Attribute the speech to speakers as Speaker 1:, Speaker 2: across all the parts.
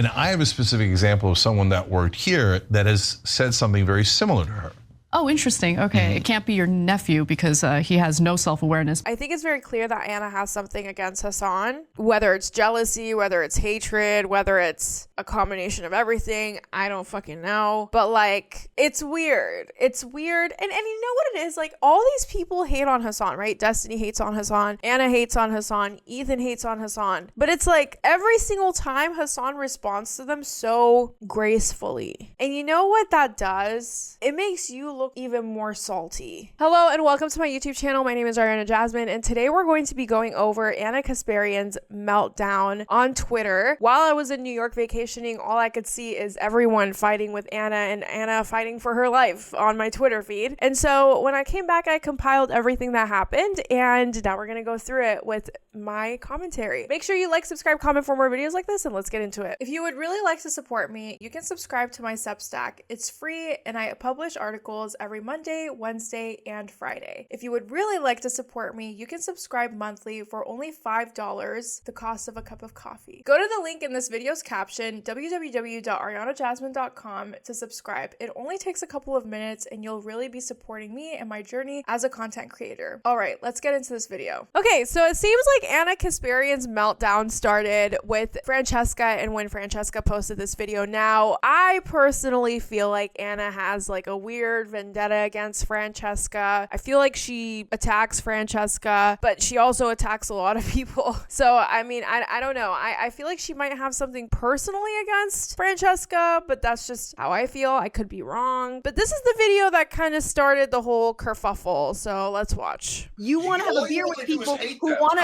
Speaker 1: And I have a specific example of someone that worked here that has said something very similar to her.
Speaker 2: Oh, interesting. Okay. It can't be your nephew because he has no self-awareness.
Speaker 3: I think it's very clear that Anna has something against Hasan, whether it's jealousy, whether it's hatred, whether it's a combination of everything. I don't fucking know. But like, it's weird. It's weird. And you know what it is? Like, all these people hate on Hasan, right? Destiny hates on Hasan. Anna hates on Hasan. Ethan hates on Hasan. But it's like every single time Hasan responds to them so gracefully. And you know what that does? It makes you look even more salty. Hello and welcome to my YouTube channel. My name is Ariana Jasmine, and today we're going to be going over Anna Kasparian's meltdown on Twitter. While I was in New York vacationing, all I could see is everyone fighting with Anna and Anna fighting for her life on my Twitter feed. And so when I came back, I compiled everything that happened, and now we're gonna go through it with my commentary. Make sure you like, subscribe, comment for more videos like this, and let's get into it. If you would really like to support me, you can subscribe to my Substack. It's free, and I publish articles every Monday, Wednesday, and Friday. If you would really like to support me, you can subscribe monthly for only $5, the cost of a cup of coffee. Go to the link in this video's caption, www.arianajasmine.com, to subscribe. It only takes a couple of minutes, and you'll really be supporting me and my journey as a content creator. All right, let's get into this video. Okay, so it seems like Anna Kasparian's meltdown started with Franchesca, and when Franchesca posted this video. Now, I personally feel like Anna has like a weird vendetta against Franchesca. I feel like she attacks Franchesca, but she also attacks a lot of people. So, I mean, I don't know. I feel like she might have something personally against Franchesca, but that's just how I feel. I could be wrong. But this is the video that kind of started the whole kerfuffle. So let's watch.
Speaker 4: You want to have a beer with people who want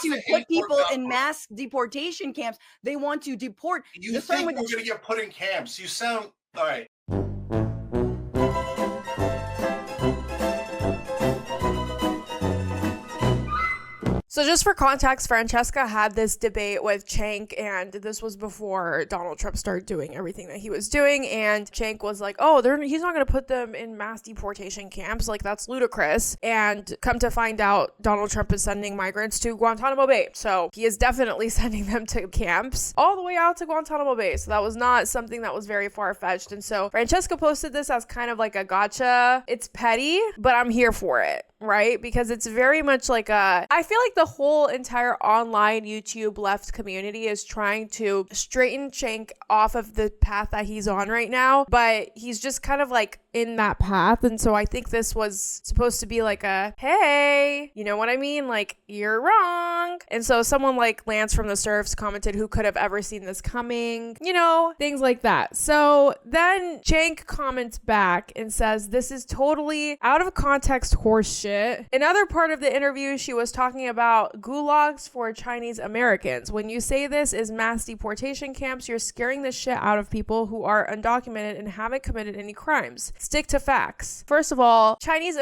Speaker 4: to put people in mass deportation camps. They want to deport.
Speaker 5: You think we're going to get put in camps? You sound all right.
Speaker 3: So just for context, Franchesca had this debate with Cenk, and this was before Donald Trump started doing everything that he was doing. And Cenk was like, oh, he's not going to put them in mass deportation camps. Like, that's ludicrous. And come to find out, Donald Trump is sending migrants to Guantanamo Bay. So he is definitely sending them to camps all the way out to Guantanamo Bay. So that was not something that was very far-fetched. And so Franchesca posted this as kind of like a gotcha. It's petty, but I'm here for it, right? Because it's very much like I feel like the whole entire online YouTube left community is trying to straighten Cenk off of the path that he's on right now, but he's just kind of like in that path. And so I think this was supposed to be like a, hey, you know what I mean? Like, you're wrong. And so someone like Lance from the Surfs commented, who could have ever seen this coming? You know, things like that. So then Cenk comments back and says, this is totally out of context horse shit. Another part of the interview, she was talking about gulags for Chinese Americans. When you say this is mass deportation camps, you're scaring the shit out of people who are undocumented and haven't committed any crimes. Stick to facts. First of all, Chinese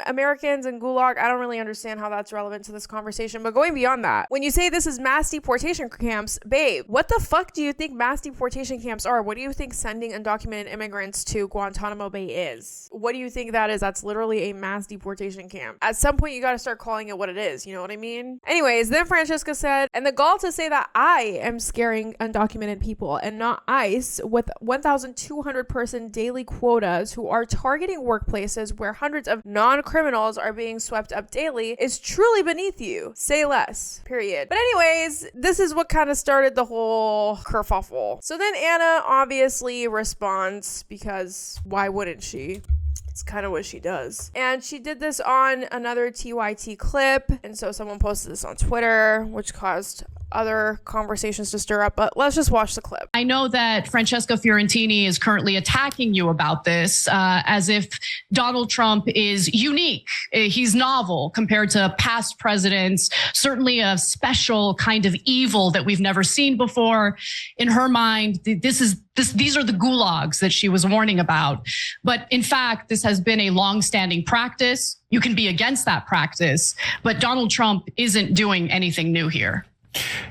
Speaker 3: Americans and gulag, I don't really understand how that's relevant to this conversation, but going beyond that, when you say this is mass deportation camps, babe, what the fuck do you think mass deportation camps are? What do you think sending undocumented immigrants to Guantanamo Bay is? What do you think that is? That's literally a mass deportation camp. At some point, you got to start calling it what it is. You know what I mean? Anyways, then Franchesca said, and the gall to say that I am scaring undocumented people and not ICE with 1,200 person daily quotas who are targeting workplaces where hundreds of non-criminals are being swept up daily is truly beneath you. Say less. Period. But anyways, this is what kind of started the whole kerfuffle. So then Anna obviously responds, because why wouldn't she? It's kind of what she does. And she did this on another TYT clip. And so someone posted this on Twitter, which caused other conversations to stir up, but let's just watch the clip.
Speaker 2: I know that Franchesca Fiorentini is currently attacking you about this as if Donald Trump is unique. He's novel compared to past presidents, certainly a special kind of evil that we've never seen before. In her mind, these are the gulags that she was warning about. But in fact, this has been a long-standing practice. You can be against that practice, but Donald Trump isn't doing anything new here.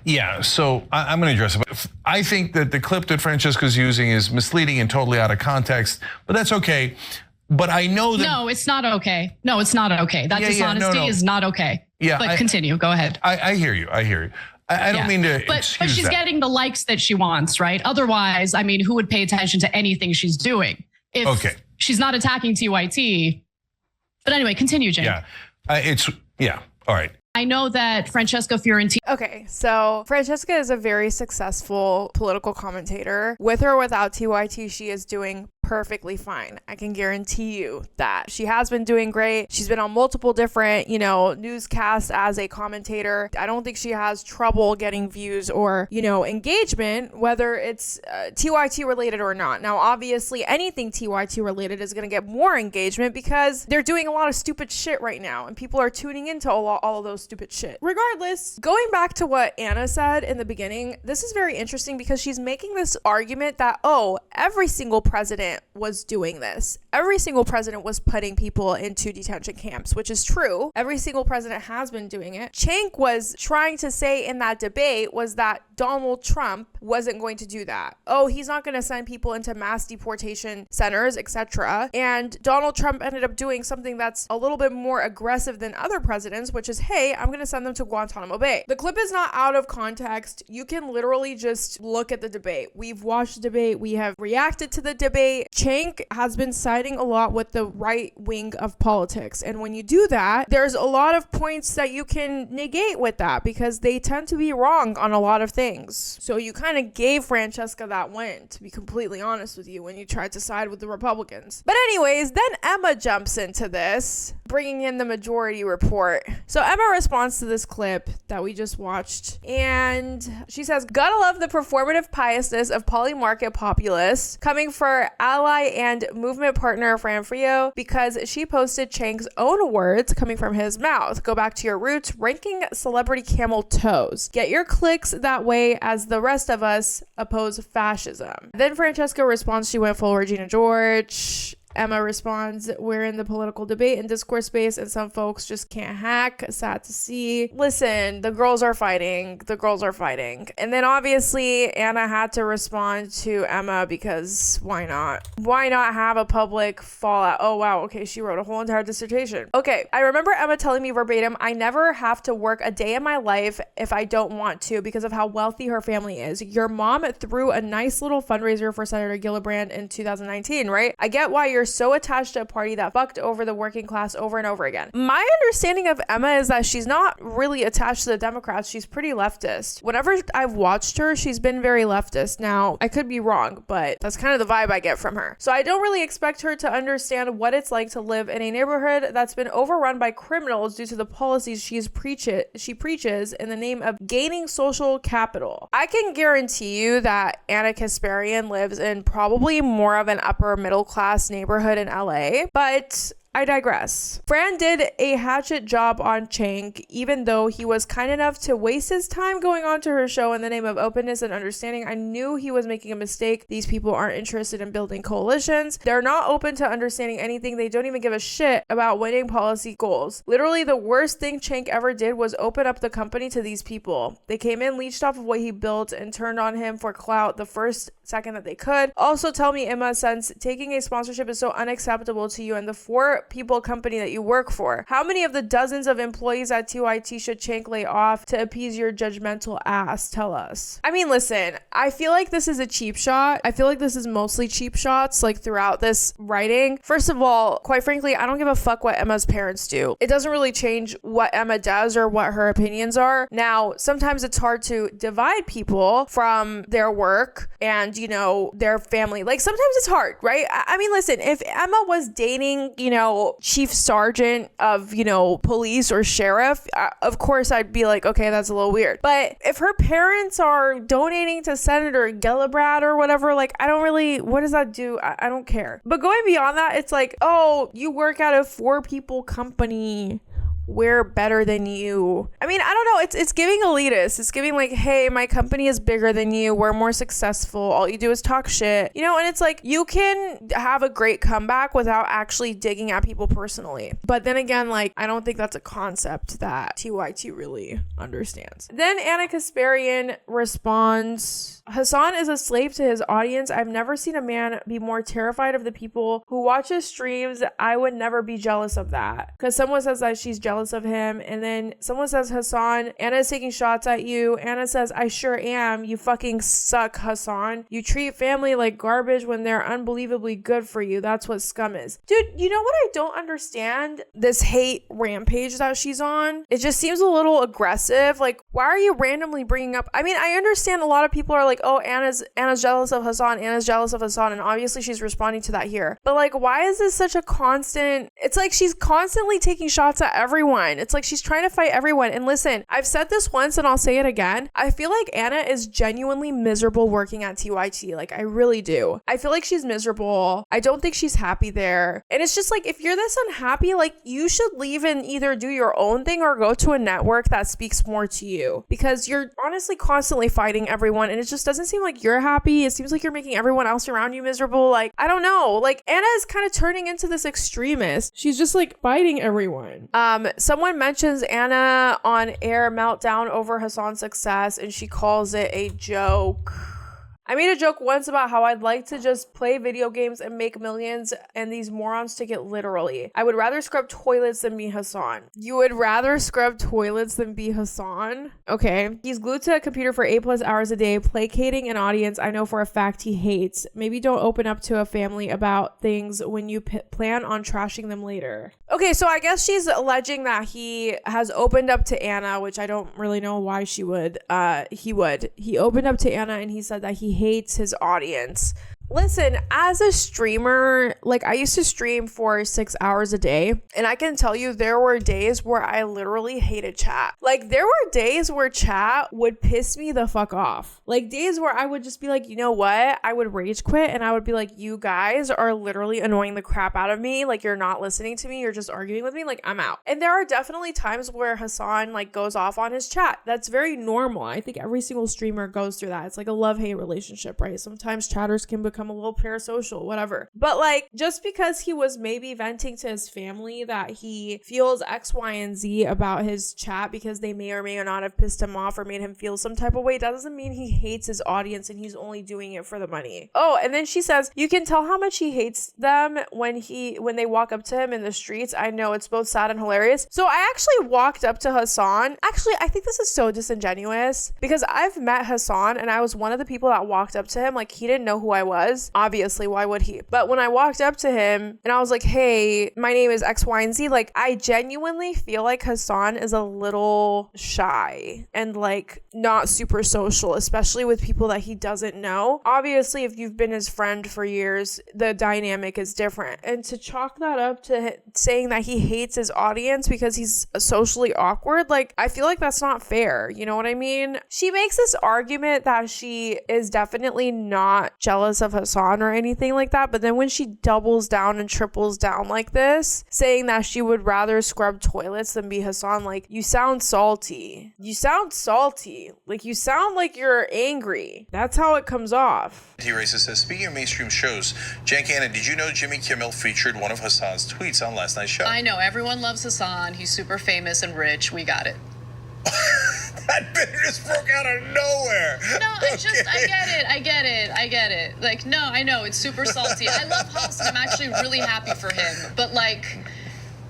Speaker 1: Yeah, so I'm going to address it. I think that the clip that Franchesca's using is misleading and totally out of context, but that's okay. But I know that...
Speaker 2: No, it's not okay. No, it's not okay. That dishonesty is not okay.
Speaker 1: Yeah,
Speaker 2: but continue. Go ahead.
Speaker 1: I hear you. I don't mean to
Speaker 2: but
Speaker 1: excuse
Speaker 2: she's
Speaker 1: that.
Speaker 2: getting the likes that she wants, right? Otherwise, I mean, who would pay attention to anything she's doing if she's not attacking TYT? But anyway, continue, Jane.
Speaker 1: Yeah. All right.
Speaker 2: I know that Franchesca Fiorentina.
Speaker 3: Okay, so Franchesca is a very successful political commentator. With or without TYT, she is doing perfectly fine. I can guarantee you that. She has been doing great. She's been on multiple different, newscasts as a commentator. I don't think she has trouble getting views or, engagement, whether it's TYT related or not. Now, obviously, anything TYT related is going to get more engagement because they're doing a lot of stupid shit right now, and people are tuning into all of those stupid shit. Regardless, going back to what Anna said in the beginning, this is very interesting because she's making this argument that, every single president was doing this. Every single president was putting people into detention camps, which is true. Every single president has been doing it. Cenk was trying to say in that debate was that Donald Trump wasn't going to do that. He's not going to send people into mass deportation centers, etc. And Donald Trump ended up doing something that's a little bit more aggressive than other presidents, which is, hey, I'm going to send them to Guantanamo Bay. The clip is not out of context. You can literally just look at the debate. We've watched the debate. We have reacted to the debate. Cenk has been siding a lot with the right wing of politics. And when you do that, there's a lot of points that you can negate with that because they tend to be wrong on a lot of things. So you kind of gave Franchesca that win, to be completely honest with you, when you tried to side with the Republicans. But anyways, then Emma jumps into this, bringing in the majority report. So Emma responds to this clip that we just watched, and she says, "Gotta love the performative piousness of polymarket populists coming for ally and movement partner Fran Frio because she posted Cenk's own words coming from his mouth. Go back to your roots, ranking celebrity camel toes. Get your clicks that way as the rest of us oppose fascism." Then Franchesca responds, she went full Regina George. Emma responds, "We're in the political debate and discourse space, and some folks just can't hack. Sad to see." Listen, the girls are fighting. And then obviously Anna had to respond to Emma because why not? Why not have a public fallout? Oh, wow. Okay, she wrote a whole entire dissertation. Okay, I remember Emma telling me verbatim, "I never have to work a day in my life if I don't want to because of how wealthy her family is. Your mom threw a nice little fundraiser for Senator Gillibrand in 2019, right? I get why you're so attached to a party that fucked over the working class over and over again." My understanding of Emma is that she's not really attached to the Democrats. She's pretty leftist. Whenever I've watched her, she's been very leftist. Now, I could be wrong, but that's kind of the vibe I get from her. So I don't really expect her to understand what it's like to live in a neighborhood that's been overrun by criminals due to the policies she preaches in the name of gaining social capital. I can guarantee you that Anna Kasparian lives in probably more of an upper middle class neighborhood in LA, but I digress. Fran did a hatchet job on Cenk, even though he was kind enough to waste his time going on to her show in the name of openness and understanding. I knew he was making a mistake. These people aren't interested in building coalitions. They're not open to understanding anything. They don't even give a shit about winning policy goals. Literally, the worst thing Cenk ever did was open up the company to these people. They came in, leached off of what he built, and turned on him for clout the first second that they could. Also, tell me, Emma, since taking a sponsorship is so unacceptable to you and the 4 people company that you work for, how many of the dozens of employees at TYT should Cenk lay off to appease your judgmental ass? Tell us. I mean, listen, I feel like this is a cheap shot. I feel like this is mostly cheap shots like throughout this writing. First of all, quite frankly, I don't give a fuck what Emma's parents do. It doesn't really change what Emma does or what her opinions are. Now, sometimes it's hard to divide people from their work and, their family. Like, sometimes it's hard, right? I mean, listen, if Emma was dating, chief sergeant of, police or sheriff, of course I'd be like, okay, that's a little weird. But if her parents are donating to Senator Gillibrand or whatever, like, I don't really, what does that do? I don't care. But going beyond that, it's like, oh, you work at a 4 people company. We're better than you. I mean, I don't know. It's giving elitist. It's giving like, hey, my company is bigger than you. We're more successful. All you do is talk shit. And it's like, you can have a great comeback without actually digging at people personally. But then again, like, I don't think that's a concept that TYT really understands. Then Anna Kasparian responds, "Hasan is a slave to his audience. I've never seen a man be more terrified of the people who watch his streams. I would never be jealous of that." Because someone says that she's jealous jealous of him. And then someone says, Hasan, Anna is taking shots at you. Anna says, I sure am. You fucking suck, Hasan. You treat family like garbage when they're unbelievably good for you. That's what scum is. Dude, you know what I don't understand? This hate rampage that she's on. It just seems a little aggressive. Like, why are you randomly bringing up? I mean, I understand a lot of people are like, oh, Anna's jealous of Hasan. Anna's jealous of Hasan. And obviously she's responding to that here. But like, why is this such a constant? It's like she's constantly taking shots at everyone. It's like she's trying to fight everyone. And listen, I've said this once and I'll say it again. I feel like Anna is genuinely miserable working at TYT. Like, I really do. I feel like she's miserable. I don't think she's happy there. And it's just like, if you're this unhappy, like, you should leave and either do your own thing or go to a network that speaks more to you, because you're honestly constantly fighting everyone. And it just doesn't seem like you're happy. It seems like you're making everyone else around you miserable. Like, I don't know. Like, Anna is kind of turning into this extremist. She's just like fighting everyone. Someone mentions Anna on air meltdown over Hasan's success, and she calls it a joke. I made a joke once about how I'd like to just play video games and make millions, and these morons take it literally. I would rather scrub toilets than be Hasan. You would rather scrub toilets than be Hasan? Okay. He's glued to a computer for 8+ hours a day, placating an audience I know for a fact he hates. Maybe don't open up to a family about things when you plan on trashing them later. Okay, so I guess she's alleging that he has opened up to Anna, which I don't really know why she would. He opened up to Anna and he said that he hates his audience. Listen, as a streamer, like, I used to stream for 6 hours a day, and I can tell you there were days where I literally hated chat. Like, there were days where chat would piss me the fuck off. Like, days where I would just be like, you know what? I would rage quit, and I would be like, you guys are literally annoying the crap out of me. Like, you're not listening to me. You're just arguing with me. Like, I'm out. And there are definitely times where Hasan, like, goes off on his chat. That's very normal. I think every single streamer goes through that. It's like a love-hate relationship, right? Sometimes chatters can become a little parasocial, whatever. But like, just because he was maybe venting to his family that he feels X, Y, and Z about his chat because they may or may not have pissed him off or made him feel some type of way, that doesn't mean he hates his audience and he's only doing it for the money. Oh, and then she says, you can tell how much he hates them when they walk up to him in the streets. I know, it's both sad and hilarious. So I actually walked up to Hasan. Actually, I think this is so disingenuous because I've met Hasan and I was one of the people that walked up to him. Like, he didn't know who I was. Obviously, why would he? But when I walked up to him and I was like, hey, my name is X, Y, and Z, like, I genuinely feel like Hasan is a little shy and like not super social, especially with people that he doesn't know. Obviously, if you've been his friend for years, the dynamic is different. And to chalk that up to saying that he hates his audience because he's socially awkward, like, I feel like that's not fair. You know what I mean? She makes this argument that she is definitely not jealous of Hasan or anything like that, but then when she doubles down and triples down like this, saying that she would rather scrub toilets than be Hasan, like, you sound salty. Like, you sound like you're angry. That's how it comes off.
Speaker 1: T-Racist says, speaking of mainstream shows, Jank Anna, did you know Jimmy Kimmel featured one of Hasan's tweets on last night's show?
Speaker 2: I know, everyone loves Hasan. He's super famous and rich. We got it.
Speaker 1: That bitterness broke out of nowhere.
Speaker 2: No, I get it. Like, no, I know, it's super salty. I love Hasan. I'm actually really happy for him. But like,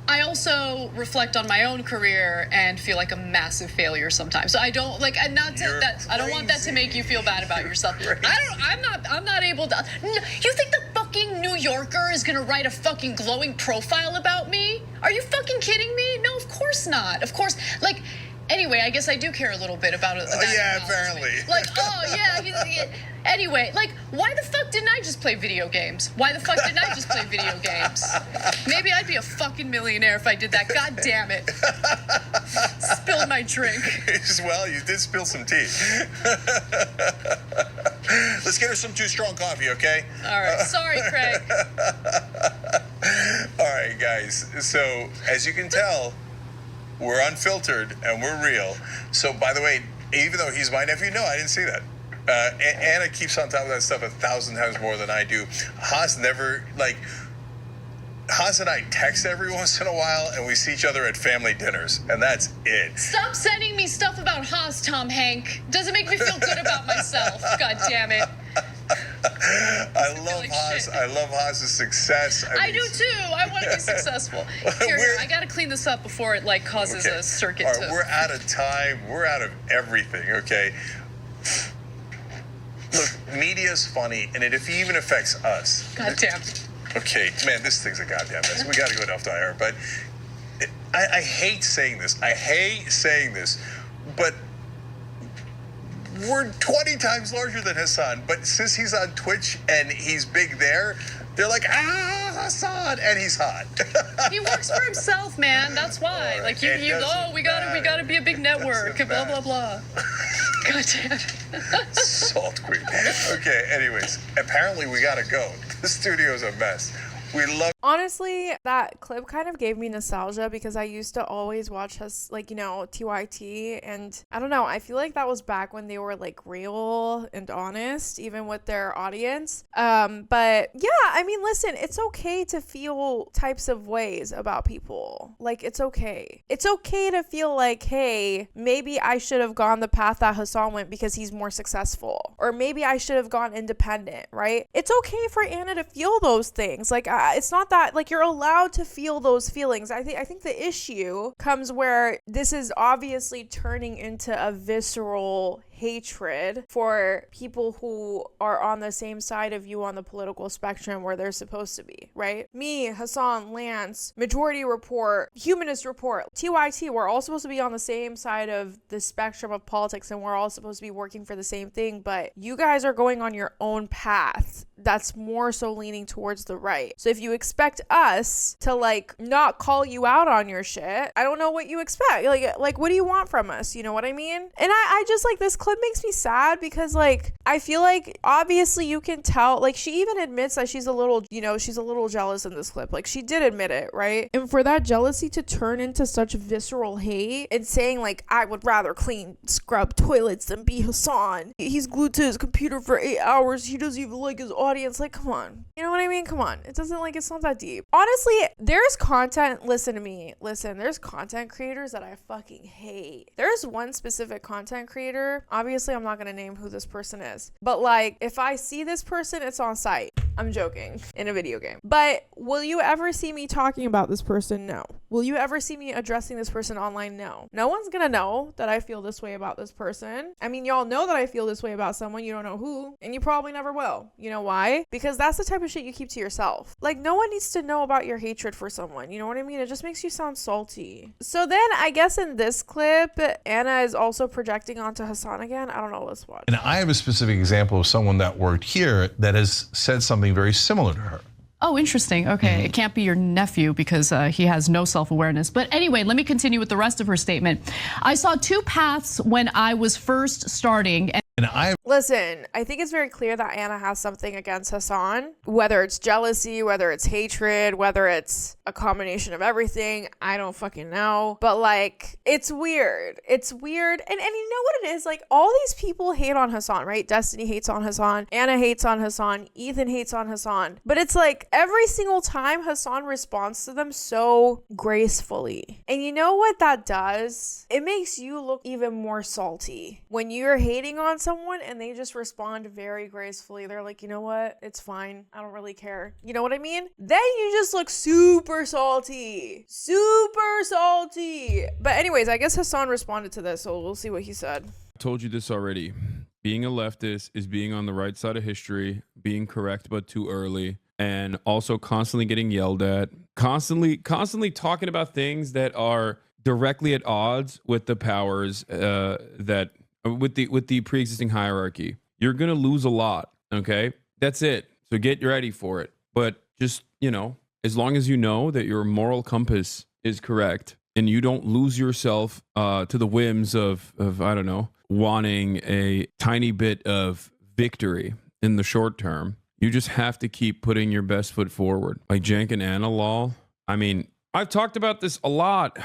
Speaker 2: I also reflect on my own career and feel like a massive failure sometimes. So I don't like, and not to that. I don't want that to make you feel bad about yourself. I'm not able to. You think the fucking New Yorker is gonna write a fucking glowing profile about me? Are you fucking kidding me? No, of course not. Of course, like. Anyway, I guess I do care a little bit about it.
Speaker 1: Yeah, apparently.
Speaker 2: Like, oh, yeah. Anyway, like, why the fuck didn't I just play video games? Maybe I'd be a fucking millionaire if I did that. God damn it. Spilled my drink.
Speaker 1: Well, you did spill some tea. Let's get her some Too Strong coffee, okay?
Speaker 2: All right. Sorry, Craig.
Speaker 1: All right, guys. So, as you can tell, we're unfiltered and we're real. So, by the way, even though he's my nephew, no, I didn't see that. Anna keeps on top of that stuff 1,000 times more than I do. Haas never, like, Haas and I text every once in a while, and we see each other at family dinners, and that's it.
Speaker 2: Stop sending me stuff about Haas, Tom Hank. Doesn't make me feel good about myself. God damn it.
Speaker 1: I love
Speaker 2: like
Speaker 1: Haas.
Speaker 2: shit.
Speaker 1: I love Haas's success.
Speaker 2: I do too. I want to be successful. Here, I gotta clean this up before it like causes a circuit.
Speaker 1: All right, we're out of time. We're out of everything. Okay. Look, media's funny, and it even affects us.
Speaker 2: Goddamn.
Speaker 1: Okay, man, this thing's a goddamn mess. We got to go off to IR, but I hate saying this. But we're 20 times larger than Hasan. But since he's on Twitch and he's big there, they're like, Hasan, and he's hot.
Speaker 2: He works for himself, man. That's why. Like we gotta be a big network. Blah blah blah. Goddamn.
Speaker 1: Salt queen. Okay, anyways, apparently we gotta go. The studio's a mess. We love.
Speaker 3: Honestly, that clip kind of gave me nostalgia because I used to always watch us, like, you know, TYT, and I don't know, I feel like that was back when they were like real and honest, even with their audience. But yeah, I mean, listen, it's okay to feel types of ways about people. Like, it's okay. It's okay to feel like, hey, maybe I should have gone the path that Hasan went because he's more successful, or maybe I should have gone independent, right? It's okay for Anna to feel those things. Like, it's not that, like, you're allowed to feel those feelings. I think the issue comes where this is obviously turning into a visceral hatred for people who are on the same side of you on the political spectrum where they're supposed to be, right? Me, Hasan, Lance, Majority Report, Humanist Report, TYT, we're all supposed to be on the same side of the spectrum of politics, and we're all supposed to be working for the same thing, but you guys are going on your own path that's more so leaning towards the right. So if you expect us to, like, not call you out on your shit, I don't know what you expect. Like what do you want from us? You know what I mean? And I just, like, this clip makes me sad because, like, I feel like obviously you can tell, like, she even admits that she's a little, you know, she's a little jealous in this clip. Like, she did admit it, right? And for that jealousy to turn into such visceral hate and saying, like, I would rather clean scrub toilets than be Hasan. He's glued to his computer for 8 hours. He doesn't even like his audience. Like, come on. You know what I mean? Come on. It doesn't, like, it's not that deep. Honestly, there's content, listen to me. Listen, there's content creators that I fucking hate. There's one specific content creator. Obviously, I'm not going to name who this person is. But, like, if I see this person, it's on site. I'm joking. In a video game. But will you ever see me talking about this person? No. Will you ever see me addressing this person online? No. No one's going to know that I feel this way about this person. I mean, y'all know that I feel this way about someone. You don't know who. And you probably never will. You know why? Because that's the type of shit you keep to yourself. Like, no one needs to know about your hatred for someone. You know what I mean? It just makes you sound salty. So then, I guess in this clip, Anna is also projecting onto Hasan again. I don't know. Let's watch.
Speaker 6: And I have a specific example of someone that worked here that has said something very similar to her.
Speaker 2: Oh, interesting. Okay. It can't be your nephew because he has no self-awareness. But anyway, let me continue with the rest of her statement. I saw two paths when I was first starting.
Speaker 3: Listen, I think it's very clear that Anna has something against Hasan, whether it's jealousy, whether it's hatred, whether it's a combination of everything. I don't fucking know. But, like, it's weird. It's weird. And you know what it is? Like, all these people hate on Hasan, right? Destiny hates on Hasan. Anna hates on Hasan. Ethan hates on Hasan. But it's like every single time Hasan responds to them so gracefully. And you know what that does? It makes you look even more salty. When you're hating on someone and they just respond very gracefully, they're like, you know what, it's fine, I don't really care, you know what I mean? Then you just look super salty. But anyways, I guess Hasan responded to this, so we'll see what he said.
Speaker 7: I told you this already. Being a leftist is being on the right side of history, being correct but too early, and also constantly getting yelled at, constantly talking about things that are directly at odds with the powers with the pre-existing hierarchy. You're gonna lose a lot, okay? That's it. So get ready for it. But just, you know, as long as you know that your moral compass is correct and you don't lose yourself to the whims of I don't know, wanting a tiny bit of victory in the short term, you just have to keep putting your best foot forward. Like Jank and Anna lol. I mean, I've talked about this a lot.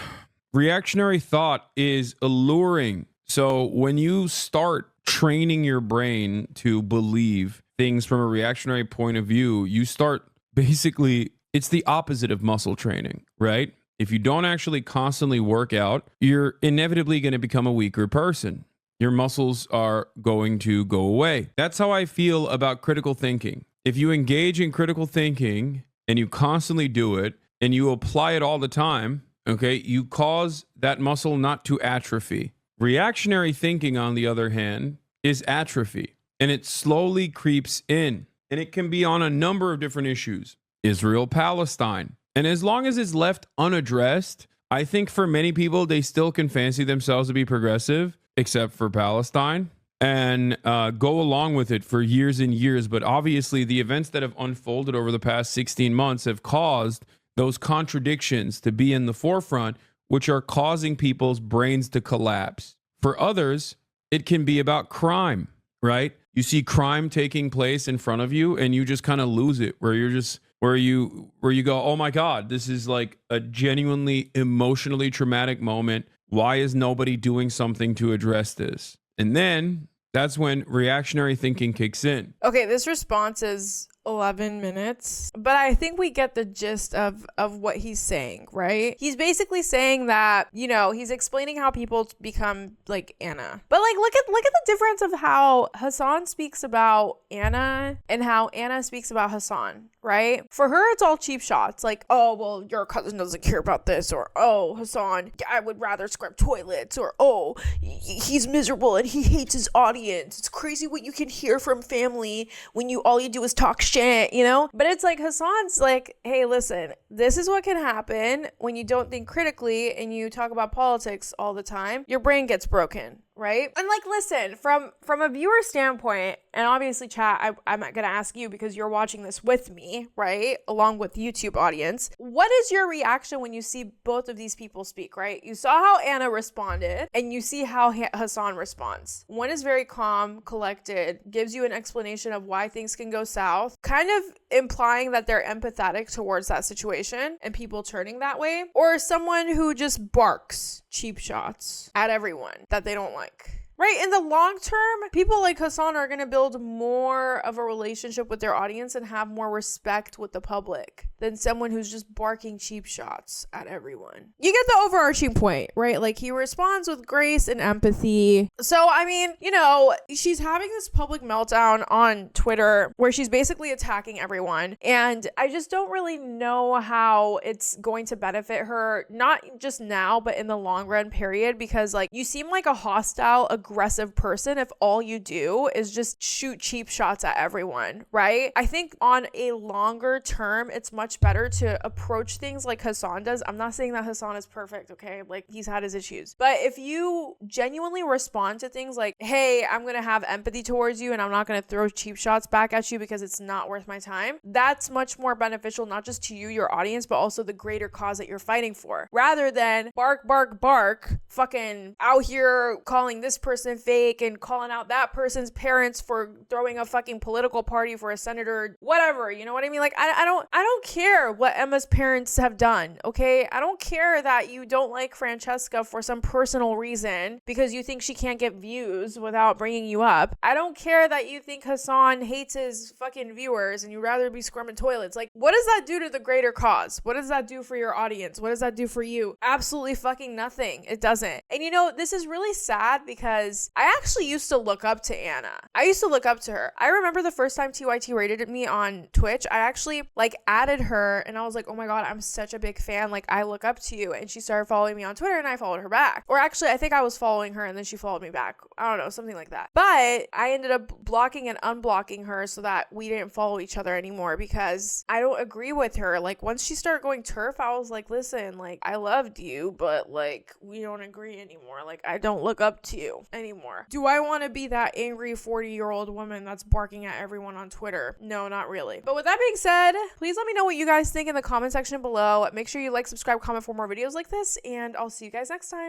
Speaker 7: Reactionary thought is alluring. So when you start training your brain to believe things from a reactionary point of view, you start basically, it's the opposite of muscle training, right? If you don't actually constantly work out, you're inevitably going to become a weaker person. your muscles are going to go away. That's how I feel about critical thinking. If you engage in critical thinking and you constantly do it and you apply it all the time, okay, you cause that muscle not to atrophy. Reactionary thinking, on the other hand, is atrophy, and it slowly creeps in, and it can be on a number of different issues. Israel, Palestine. And as long as it's left unaddressed, I think for many people, they still can fancy themselves to be progressive, except for Palestine, and go along with it for years and years. But obviously, the events that have unfolded over the past 16 months have caused those contradictions to be in the forefront, which are causing people's brains to collapse. For others, it can be about crime, right? You see crime taking place in front of you and you just kind of lose it, where you go, oh my God, this is like a genuinely emotionally traumatic moment. Why is nobody doing something to address this? And then that's when reactionary thinking kicks in.
Speaker 3: Okay, this response is 11 minutes, but I think we get the gist of what he's saying, right? He's basically saying that, you know, he's explaining how people become like Anna. But like look at the difference of how Hasan speaks about Anna and how Anna speaks about Hasan, right? For her, it's all cheap shots. Like, oh, well, your cousin doesn't care about this, or oh, Hasan, I would rather scrub toilets, or oh, he's miserable and he hates his audience. It's crazy what you can hear from family when all you do is talk shit, you know? But it's like Hasan's like, hey, listen, this is what can happen when you don't think critically and you talk about politics all the time. Your brain gets broken. Right? And like, listen, from a viewer standpoint, and obviously chat, I'm not going to ask you because you're watching this with me, right? Along with YouTube audience. What is your reaction when you see both of these people speak, right? You saw how Anna responded and you see how Hasan responds. One is very calm, collected, gives you an explanation of why things can go south, kind of implying that they're empathetic towards that situation and people turning that way, or someone who just barks cheap shots at everyone that they don't like. Right? In the long term, people like Hasan are going to build more of a relationship with their audience and have more respect with the public than someone who's just barking cheap shots at everyone. You get the overarching point, right? Like, he responds with grace and empathy. So, I mean, you know, she's having this public meltdown on Twitter where she's basically attacking everyone. And I just don't really know how it's going to benefit her, not just now, but in the long run period, because like, you seem like a hostile, aggressive person if all you do is just shoot cheap shots at everyone, right? I think on a longer term, it's much better to approach things like Hasan does. I'm not saying that Hasan is perfect, okay? Like, he's had his issues. But if you genuinely respond to things like, hey, I'm gonna have empathy towards you and I'm not gonna throw cheap shots back at you because it's not worth my time, that's much more beneficial, not just to you, your audience, but also the greater cause that you're fighting for. Rather than bark, bark, bark, fucking out here calling this person fake and calling out that person's parents for throwing a fucking political party for a senator, whatever, you know what I mean? Like, I don't care what Emma's parents have done, okay? I don't care that you don't like Franchesca for some personal reason because you think she can't get views without bringing you up. I don't care that you think Hasan hates his fucking viewers and you'd rather be scrubbing toilets. Like, what does that do to the greater cause? What does that do for your audience? What does that do for you? Absolutely fucking nothing. It doesn't. And you know, this is really sad because I actually used to look up to Anna. I used to look up to her. I remember the first time TYT rated me on Twitch, I actually like added her and I was like, oh my God, I'm such a big fan. Like, I look up to you. And she started following me on Twitter and I followed her back. Or actually, I think I was following her and then she followed me back. I don't know, something like that. But I ended up blocking and unblocking her so that we didn't follow each other anymore because I don't agree with her. Like, once she started going turf, I was like, listen, like, I loved you, but like, we don't agree anymore. Like, I don't look up to you anymore. Do I want to be that angry 40-year-old woman that's barking at everyone on Twitter? No, not really. But with that being said, please let me know what you guys think in the comment section below. Make sure you like, subscribe, comment for more videos like this, and I'll see you guys next time.